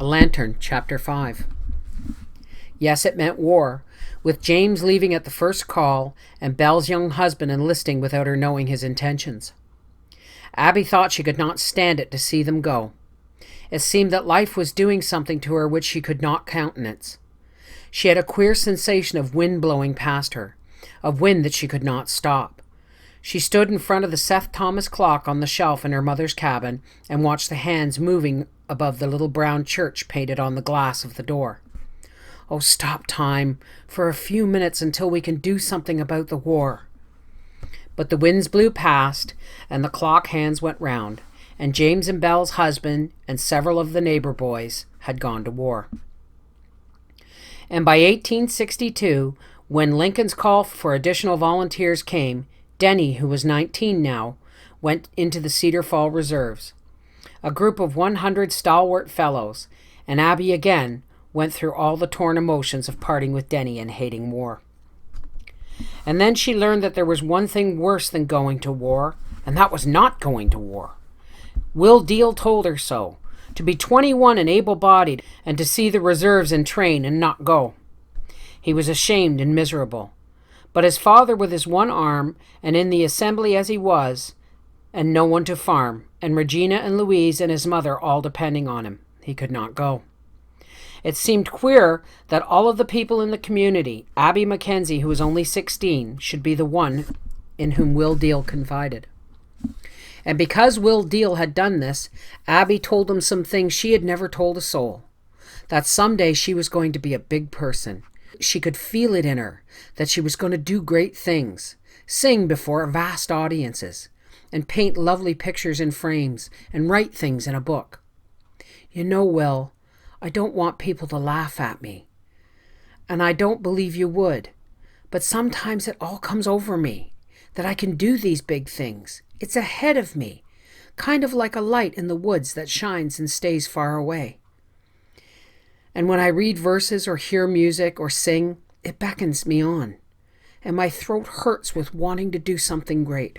A Lantern, Chapter 5. Yes, it meant war, with James leaving at the first call and Belle's young husband enlisting without her knowing his intentions. Abby thought she could not stand it to see them go. It seemed that life was doing something to her which she could not countenance. She had a queer sensation of wind blowing past her, of wind that she could not stop. She stood in front of the Seth Thomas clock on the shelf in her mother's cabin and watched the hands moving above the little brown church painted on the glass of the door. Oh, stop time for a few minutes until we can do something about the war. But the winds blew past, and the clock hands went round, and James and Belle's husband and several of the neighbor boys had gone to war. And by 1862, when Lincoln's call for additional volunteers came, Denny, who was 19 now, went into the Cedar Fall Reserves. A group of 100 stalwart fellows, and Abby again went through all the torn emotions of parting with Denny and hating war. And then she learned that there was one thing worse than going to war, and that was not going to war. Will Deal told her so, to be 21 and able-bodied, and to see the reserves and train and not go. He was ashamed and miserable. But his father with his one arm, and in the assembly as he was, and no one to farm, and Regina and Louise and his mother all depending on him, he could not go. It seemed queer that all of the people in the community, Abby Mackenzie, who was only 16, should be the one in whom Will Deal confided. And because Will Deal had done this, Abby told him some things she had never told a soul. That someday she was going to be a big person. She could feel it in her, that she was going to do great things, sing before vast audiences, and paint lovely pictures in frames, and write things in a book. You know, Will, I don't want people to laugh at me. And I don't believe you would. But sometimes it all comes over me, that I can do these big things. It's ahead of me, kind of like a light in the woods that shines and stays far away. And when I read verses or hear music or sing, it beckons me on, and my throat hurts with wanting to do something great.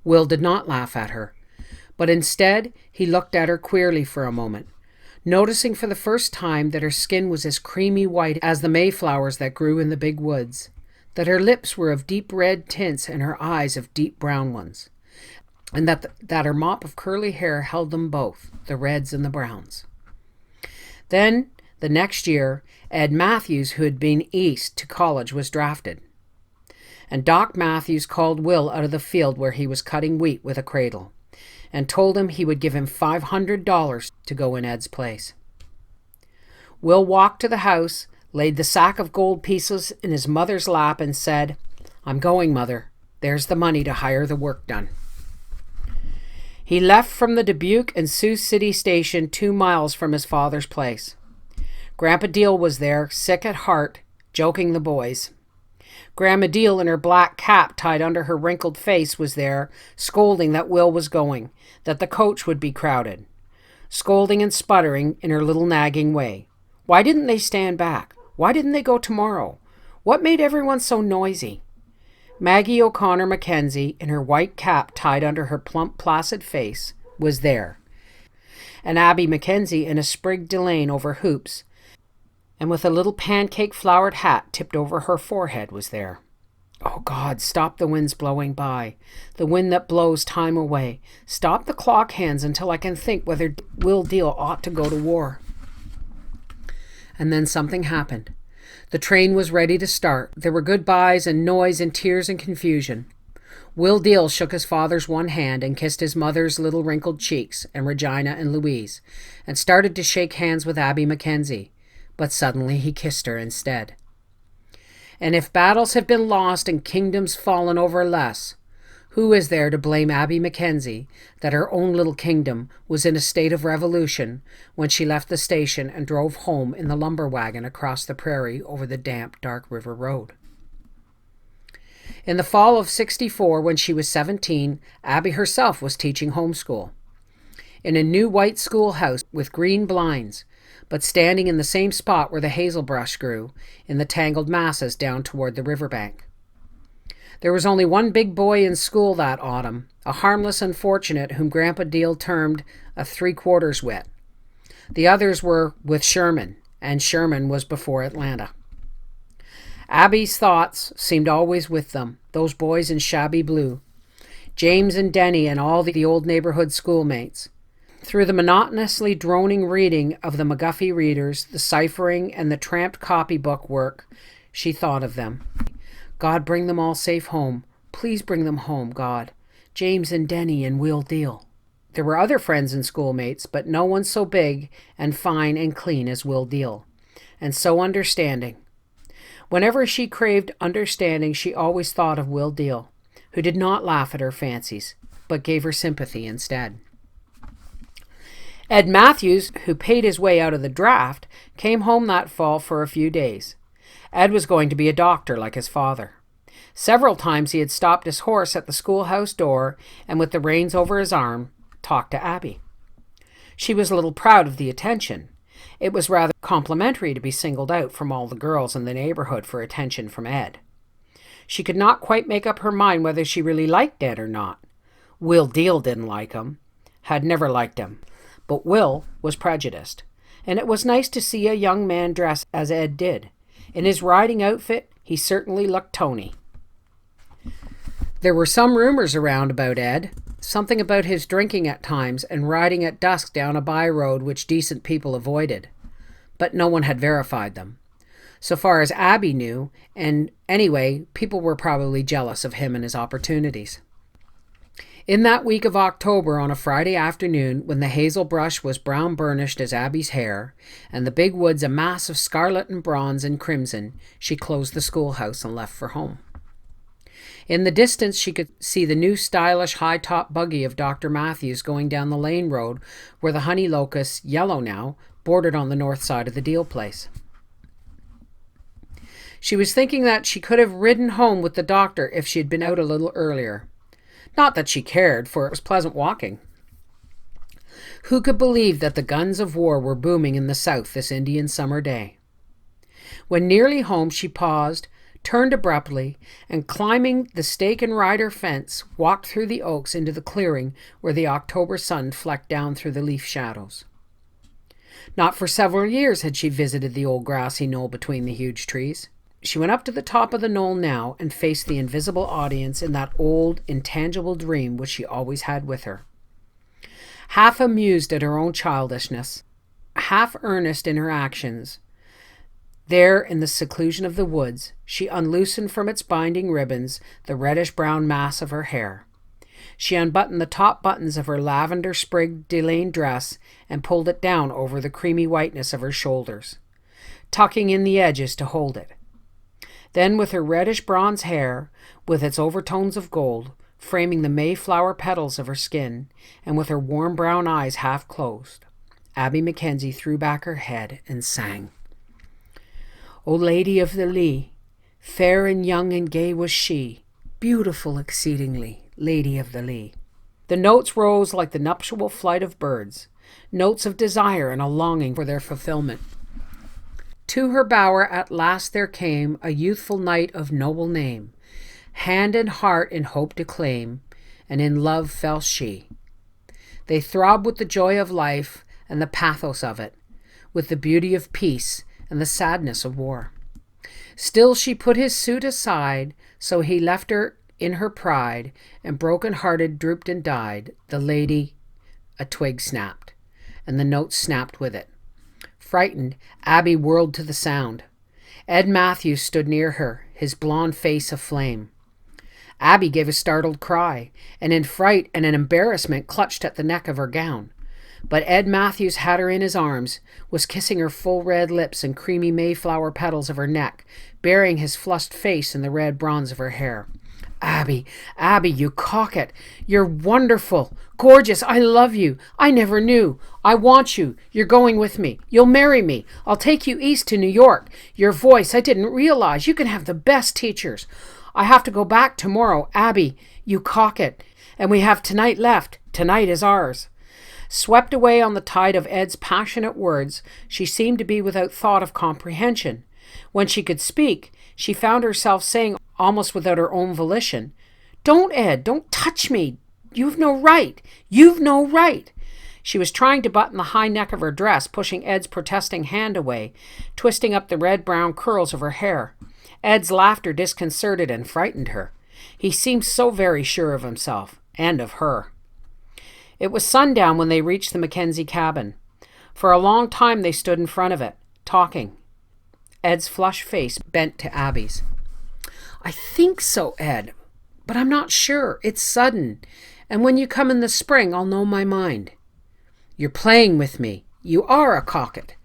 Will did not laugh at her, but instead he looked at her queerly for a moment, noticing for the first time that her skin was as creamy white as the mayflowers that grew in the big woods, that her lips were of deep red tints and her eyes of deep brown ones, and that her mop of curly hair held them both, the reds and the browns. Then, the next year, Ed Matthews, who had been east to college, was drafted. And Doc Matthews called Will out of the field where he was cutting wheat with a cradle, and told him he would give him $500 to go in Ed's place. Will walked to the house, laid the sack of gold pieces in his mother's lap, and said, "I'm going, Mother. There's the money to hire the work done." He left from the Dubuque and Sioux City station 2 miles from his father's place. Grandpa Deal was there, sick at heart, joking the boys. Grandma Deal, in her black cap tied under her wrinkled face, was there, scolding that Will was going, that the coach would be crowded. Scolding and sputtering in her little nagging way. Why didn't they stand back? Why didn't they go tomorrow? What made everyone so noisy? Maggie O'Connor Mackenzie, in her white cap tied under her plump, placid face, was there. And Abby Mackenzie, in a sprigged delaine over hoops, and with a little pancake-flowered hat tipped over her forehead, was there. Oh, God, stop the winds blowing by, the wind that blows time away. Stop the clock hands until I can think whether Will Deal ought to go to war. And then something happened. The train was ready to start. There were goodbyes and noise and tears and confusion. Will Deal shook his father's one hand and kissed his mother's little wrinkled cheeks and Regina and Louise, and started to shake hands with Abby Mackenzie, but suddenly he kissed her instead. And if battles have been lost and kingdoms fallen over less, who is there to blame Abby Mackenzie that her own little kingdom was in a state of revolution when she left the station and drove home in the lumber wagon across the prairie over the damp, dark river road? In the fall of '64, when she was 17, Abby herself was teaching homeschool. In a new white schoolhouse with green blinds, but standing in the same spot where the hazelbrush grew, in the tangled masses down toward the riverbank. There was only one big boy in school that autumn, a harmless unfortunate whom Grandpa Deal termed a 3/4 wit. The others were with Sherman, and Sherman was before Atlanta. Abby's thoughts seemed always with them, those boys in shabby blue, James and Denny and all the old neighborhood schoolmates. Through the monotonously droning reading of the McGuffey readers, the ciphering, and the tramped copybook work, she thought of them. God, bring them all safe home. Please bring them home, God. James and Denny and Will Deal. There were other friends and schoolmates, but no one so big and fine and clean as Will Deal, and so understanding. Whenever she craved understanding, she always thought of Will Deal, who did not laugh at her fancies, but gave her sympathy instead. Ed Matthews, who paid his way out of the draft, came home that fall for a few days. Ed was going to be a doctor like his father. Several times he had stopped his horse at the schoolhouse door and, with the reins over his arm, talked to Abby. She was a little proud of the attention. It was rather complimentary to be singled out from all the girls in the neighborhood for attention from Ed. She could not quite make up her mind whether she really liked Ed or not. Will Deal didn't like him, had never liked him, but Will was prejudiced, and it was nice to see a young man dress as Ed did. In his riding outfit, he certainly looked tony. There were some rumors around about Ed, something about his drinking at times and riding at dusk down a by-road which decent people avoided, but no one had verified them. So far as Abby knew, and anyway, people were probably jealous of him and his opportunities. In that week of October, on a Friday afternoon, when the hazel brush was brown burnished as Abby's hair, and the big woods a mass of scarlet and bronze and crimson, she closed the schoolhouse and left for home. In the distance, she could see the new stylish high-top buggy of Dr. Matthews going down the lane road where the honey locusts, yellow now, bordered on the north side of the Deal place. She was thinking that she could have ridden home with the doctor if she had been out a little earlier. Not that she cared, for it was pleasant walking. Who could believe that the guns of war were booming in the south this Indian summer day? When nearly home, she paused, turned abruptly, and climbing the stake and rider fence, walked through the oaks into the clearing where the October sun flecked down through the leaf shadows. Not for several years had she visited the old grassy knoll between the huge trees. She went up to the top of the knoll now and faced the invisible audience in that old, intangible dream which she always had with her. Half amused at her own childishness, half earnest in her actions, there in the seclusion of the woods, she unloosened from its binding ribbons the reddish-brown mass of her hair. She unbuttoned the top buttons of her lavender-sprigged delaine dress and pulled it down over the creamy whiteness of her shoulders, tucking in the edges to hold it. Then, with her reddish-bronze hair, with its overtones of gold, framing the mayflower petals of her skin, and with her warm brown eyes half closed, Abby Mackenzie threw back her head and sang. O Lady of the Lea, fair and young and gay was she, beautiful exceedingly, Lady of the Lea. The notes rose like the nuptial flight of birds, notes of desire and a longing for their fulfillment. To her bower at last there came a youthful knight of noble name, hand and heart in hope to claim, and in love fell she. They throbbed with the joy of life and the pathos of it, with the beauty of peace and the sadness of war. Still she put his suit aside, so he left her in her pride, and broken-hearted drooped and died. The lady, a twig snapped, and the note snapped with it. Frightened, Abby whirled to the sound. Ed Matthews stood near her, his blond face aflame. Abby gave a startled cry, and in fright and in embarrassment clutched at the neck of her gown. But Ed Matthews had her in his arms, was kissing her full red lips and creamy mayflower petals of her neck, burying his flushed face in the red bronze of her hair. Abby, Abby, you coquette, you're wonderful, gorgeous, I love you, I never knew, I want you, you're going with me, you'll marry me, I'll take you east to New York, your voice, I didn't realize, you can have the best teachers. I have to go back tomorrow, Abby, you coquette, and we have tonight left, tonight is ours. Swept away on the tide of Ed's passionate words, she seemed to be without thought of comprehension. When she could speak, she found herself saying, almost without her own volition, "Don't, Ed, don't touch me. You've no right. You've no right. She was trying to button the high neck of her dress, pushing Ed's protesting hand away, twisting up the red-brown curls of her hair. Ed's laughter disconcerted and frightened her. He seemed so very sure of himself, and of her. It was sundown when they reached the Mackenzie cabin. For a long time they stood in front of it, talking. Ed's flushed face bent to Abby's. "I think so, Ed, but I'm not sure. It's sudden, and when you come in the spring, I'll know my mind." "You're playing with me. You are a cocket."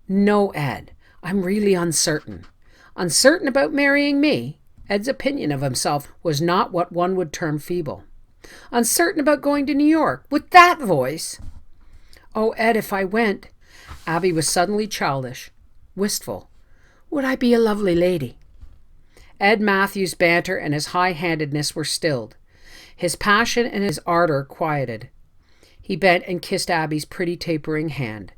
"No, Ed, I'm really uncertain." "Uncertain about marrying me?" Ed's opinion of himself was not what one would term feeble. "Uncertain about going to New York? With that voice?" "Oh, Ed, if I went..." Abby was suddenly childish, wistful. "Would I be a lovely lady?" Ed Matthews' banter and his high-handedness were stilled. His passion and his ardor quieted. He bent and kissed Abby's pretty tapering hand.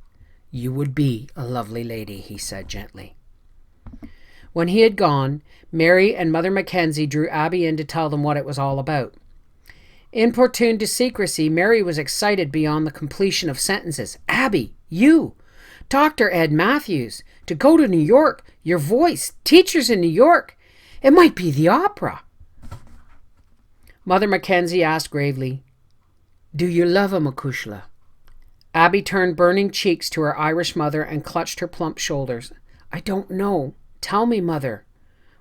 "You would be a lovely lady," he said gently. When he had gone, Mary and Mother Mackenzie drew Abby in to tell them what it was all about. Importuned to secrecy, Mary was excited beyond the completion of sentences. "Abby, you! Dr. Ed Matthews! To go to New York! Your voice! Teachers in New York! It might be the opera!" Mother Mackenzie asked gravely, "Do you love him, Acushla?" Abby turned burning cheeks to her Irish mother and clutched her plump shoulders. "I don't know. Tell me, Mother.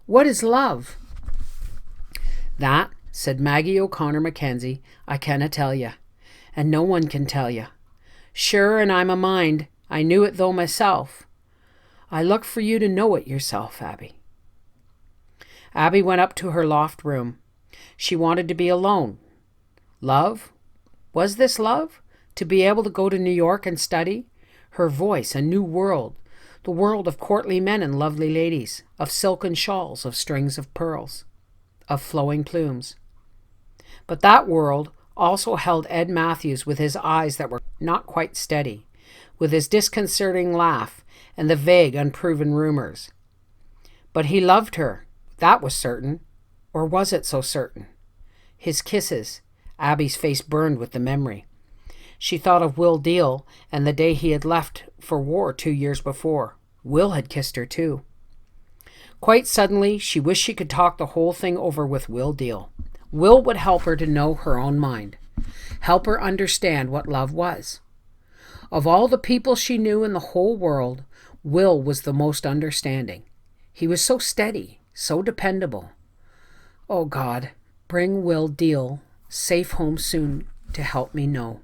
What is love?" "That," said Maggie O'Connor Mackenzie, "I canna tell you, and no one can tell you. Sure, and I'm a mind. I knew it though myself. I look for you to know it yourself, Abby." Abby went up to her loft room. She wanted to be alone. Love? Was this love? To be able to go to New York and study? Her voice, a new world. The world of courtly men and lovely ladies, of silken shawls, of strings of pearls, of flowing plumes. But that world also held Ed Matthews with his eyes that were not quite steady, with his disconcerting laugh and the vague, unproven rumors. But he loved her, that was certain. Or was it so certain? His kisses. Abby's face burned with the memory. She thought of Will Deal and the day he had left for war 2 years before. Will had kissed her too. Quite suddenly, she wished she could talk the whole thing over with Will Deal. Will would help her to know her own mind, help her understand what love was. Of all the people she knew in the whole world, Will was the most understanding. He was so steady, so dependable. Oh God, bring Will Deal safe home soon to help me know.